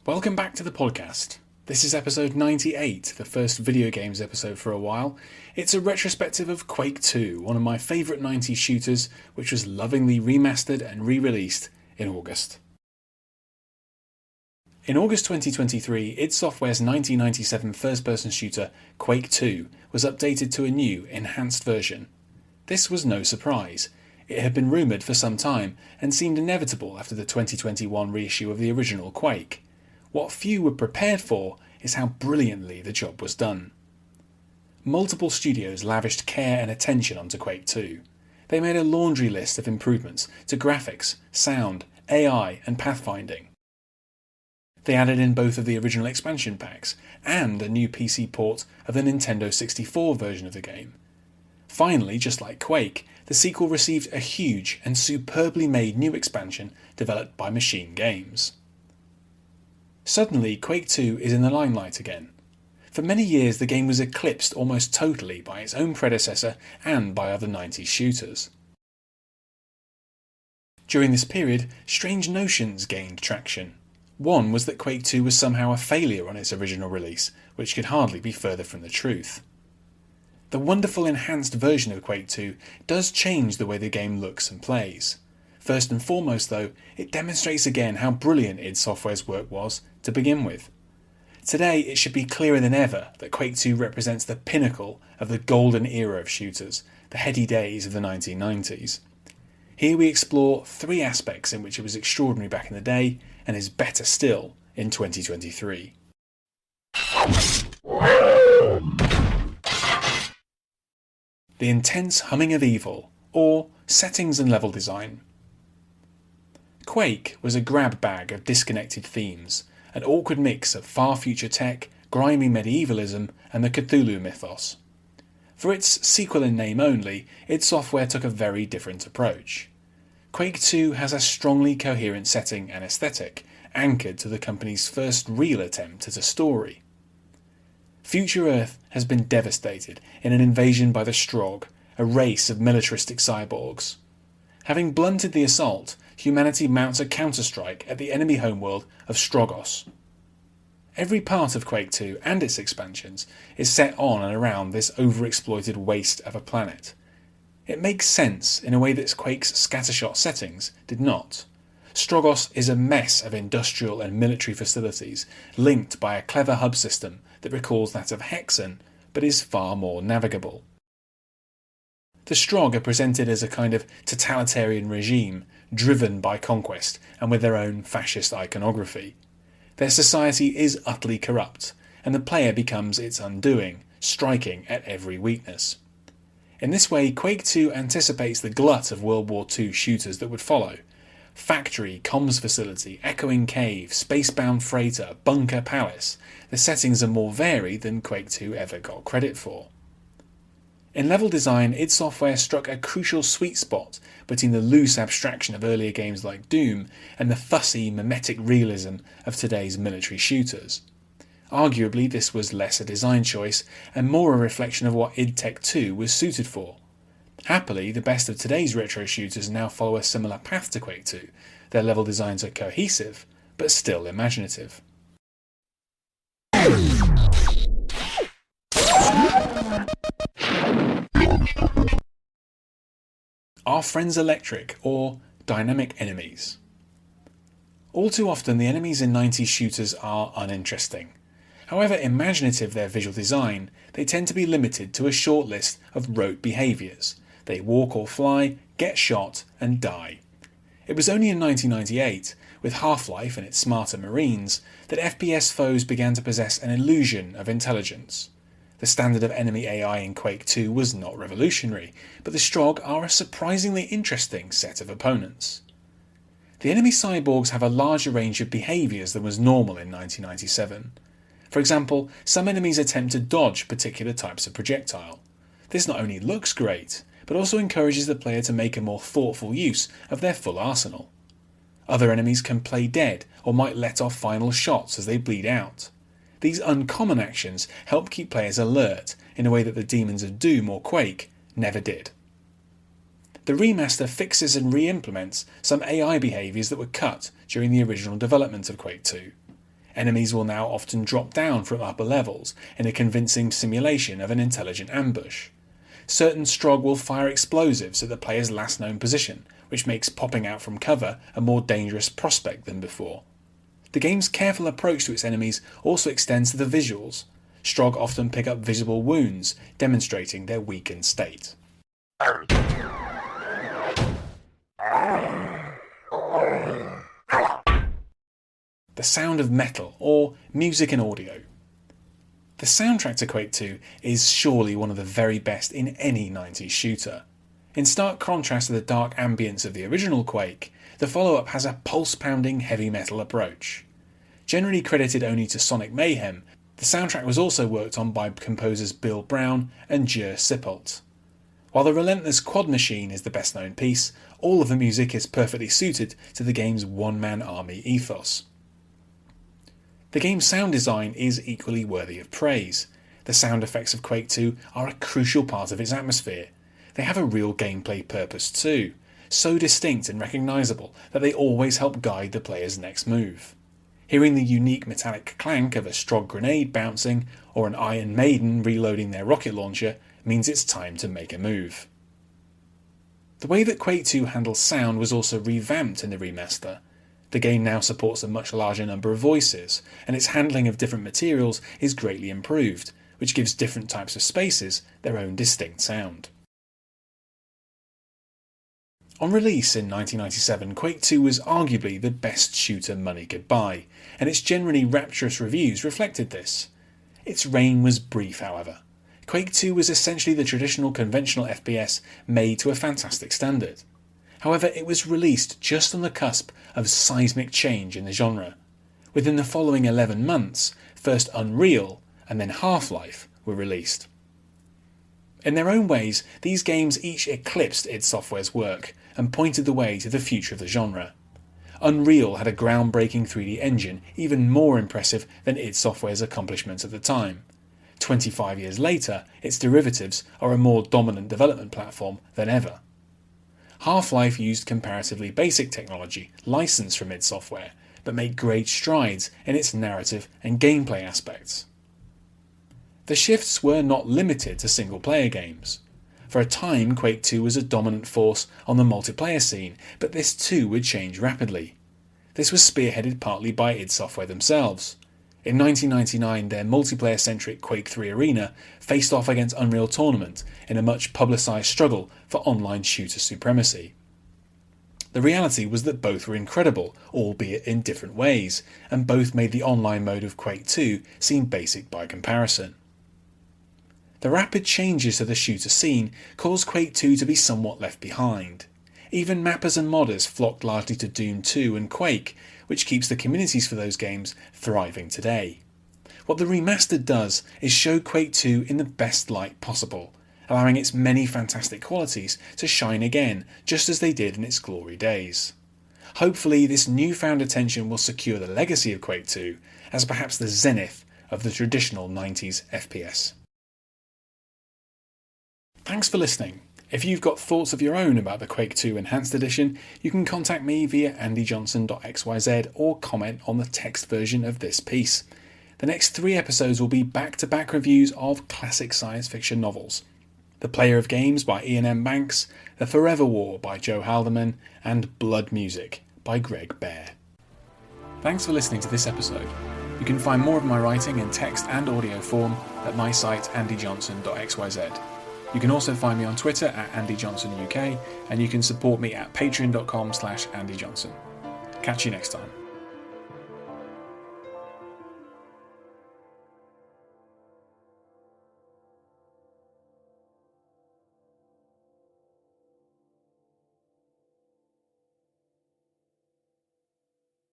Welcome back to the podcast. This is episode 98, the first video games episode for a while. It's a retrospective of Quake II, one of my favourite 90s shooters, which was lovingly remastered and re-released in August. In August 2023, id Software's 1997 first-person shooter Quake II was updated to a new, enhanced version. This was no surprise. It had been rumoured for some time and seemed inevitable after the 2021 reissue of the original Quake. What few were prepared for is how brilliantly the job was done. Multiple studios lavished care and attention onto Quake II. They made a laundry list of improvements to graphics, sound, AI and pathfinding. They added in both of the original expansion packs and a new PC port of the Nintendo 64 version of the game. Finally, just like Quake, the sequel received a huge and superbly made new expansion developed by Machine Games. Suddenly, Quake II is in the limelight again. For many years the game was eclipsed almost totally by its own predecessor and by other 90s shooters. During this period, strange notions gained traction. One was that Quake II was somehow a failure on its original release, which could hardly be further from the truth. The wonderful enhanced version of Quake II does change the way the game looks and plays. First and foremost though, it demonstrates again how brilliant id Software's work was to begin with. Today it should be clearer than ever that Quake II represents the pinnacle of the golden era of shooters, the heady days of the 1990s. Here we explore three aspects in which it was extraordinary back in the day and is better still in 2023. The intense humming of evil, or settings and level design. Quake was a grab bag of disconnected themes, an awkward mix of far future tech, grimy medievalism and the Cthulhu mythos. For its sequel in name only, id Software took a very different approach. Quake II has a strongly coherent setting and aesthetic, anchored to the company's first real attempt at a story. Future Earth has been devastated in an invasion by the Strogg, a race of militaristic cyborgs. Having blunted the assault, humanity mounts a counterstrike at the enemy homeworld of Stroggos. Every part of Quake II and its expansions is set on and around this overexploited waste of a planet. It makes sense in a way that Quake's scattershot settings did not. Stroggos is a mess of industrial and military facilities, linked by a clever hub system that recalls that of Hexen, but is far more navigable. The Strogg are presented as a kind of totalitarian regime, driven by conquest and with their own fascist iconography. Their society is utterly corrupt, and the player becomes its undoing, striking at every weakness. In this way, Quake II anticipates the glut of World War II shooters that would follow. Factory, comms facility, echoing cave, spacebound freighter, bunker palace. The settings are more varied than Quake II ever got credit for. In level design, id Software struck a crucial sweet spot between the loose abstraction of earlier games like Doom and the fussy, mimetic realism of today's military shooters. Arguably, this was less a design choice and more a reflection of what id Tech 2 was suited for. Happily, the best of today's retro shooters now follow a similar path to Quake II. Their level designs are cohesive, but still imaginative. Are friends electric, or dynamic enemies? All too often the enemies in 90s shooters are uninteresting. However imaginative their visual design, they tend to be limited to a short list of rote behaviours. They walk or fly, get shot and die. It was only in 1998, with Half-Life and its smarter marines, that FPS foes began to possess an illusion of intelligence. The standard of enemy AI in Quake II was not revolutionary, but the Strogg are a surprisingly interesting set of opponents. The enemy cyborgs have a larger range of behaviours than was normal in 1997. For example, some enemies attempt to dodge particular types of projectile. This not only looks great, but also encourages the player to make a more thoughtful use of their full arsenal. Other enemies can play dead or might let off final shots as they bleed out. These uncommon actions help keep players alert in a way that the Demons of Doom or Quake never did. The remaster fixes and re-implements some AI behaviours that were cut during the original development of Quake II. Enemies will now often drop down from upper levels in a convincing simulation of an intelligent ambush. Certain Strogg will fire explosives at the player's last known position, which makes popping out from cover a more dangerous prospect than before. The game's careful approach to its enemies also extends to the visuals. Strogg often pick up visible wounds, demonstrating their weakened state. The sound of metal, or music and audio. The soundtrack to Quake II is surely one of the very best in any 90s shooter. In stark contrast to the dark ambience of the original Quake, the follow-up has a pulse-pounding heavy metal approach. Generally credited only to Sonic Mayhem, the soundtrack was also worked on by composers Bill Brown and Jur Sippolt. While the relentless Quad Machine is the best known piece, all of the music is perfectly suited to the game's one-man army ethos. The game's sound design is equally worthy of praise. The sound effects of Quake II are a crucial part of its atmosphere. They have a real gameplay purpose too, so distinct and recognisable that they always help guide the player's next move. Hearing the unique metallic clank of a Strogg grenade bouncing or an Iron Maiden reloading their rocket launcher means it's time to make a move. The way that Quake II handles sound was also revamped in the remaster. The game now supports a much larger number of voices, and its handling of different materials is greatly improved, which gives different types of spaces their own distinct sound. On release in 1997, Quake II was arguably the best shooter money could buy, and its generally rapturous reviews reflected this. Its reign was brief, however. Quake II was essentially the traditional conventional FPS made to a fantastic standard. However, it was released just on the cusp of seismic change in the genre. Within the following 11 months, first Unreal and then Half-Life were released. In their own ways, these games each eclipsed id Software's work and pointed the way to the future of the genre. Unreal had a groundbreaking 3D engine even more impressive than id Software's accomplishments at the time. 25 years later, its derivatives are a more dominant development platform than ever. Half-Life used comparatively basic technology licensed from id Software, but made great strides in its narrative and gameplay aspects. The shifts were not limited to single-player games. For a time, Quake II was a dominant force on the multiplayer scene, but this too would change rapidly. This was spearheaded partly by id Software themselves. In 1999, their multiplayer-centric Quake III Arena faced off against Unreal Tournament in a much publicised struggle for online shooter supremacy. The reality was that both were incredible, albeit in different ways, and both made the online mode of Quake II seem basic by comparison. The rapid changes to the shooter scene caused Quake II to be somewhat left behind. Even mappers and modders flocked largely to Doom 2 and Quake, which keeps the communities for those games thriving today. What the remastered does is show Quake II in the best light possible, allowing its many fantastic qualities to shine again, just as they did in its glory days. Hopefully this newfound attention will secure the legacy of Quake II as perhaps the zenith of the traditional 90s FPS. Thanks for listening. If you've got thoughts of your own about the Quake II Enhanced Edition, you can contact me via andyjohnson.xyz or comment on the text version of this piece. The next 3 episodes will be back-to-back reviews of classic science fiction novels. The Player of Games by Ian M. Banks, The Forever War by Joe Haldeman, and Blood Music by Greg Bear. Thanks for listening to this episode. You can find more of my writing in text and audio form at my site andyjohnson.xyz. You can also find me on Twitter at AndyJohnsonUK, and you can support me at patreon.com/AndyJohnson. Catch you next time.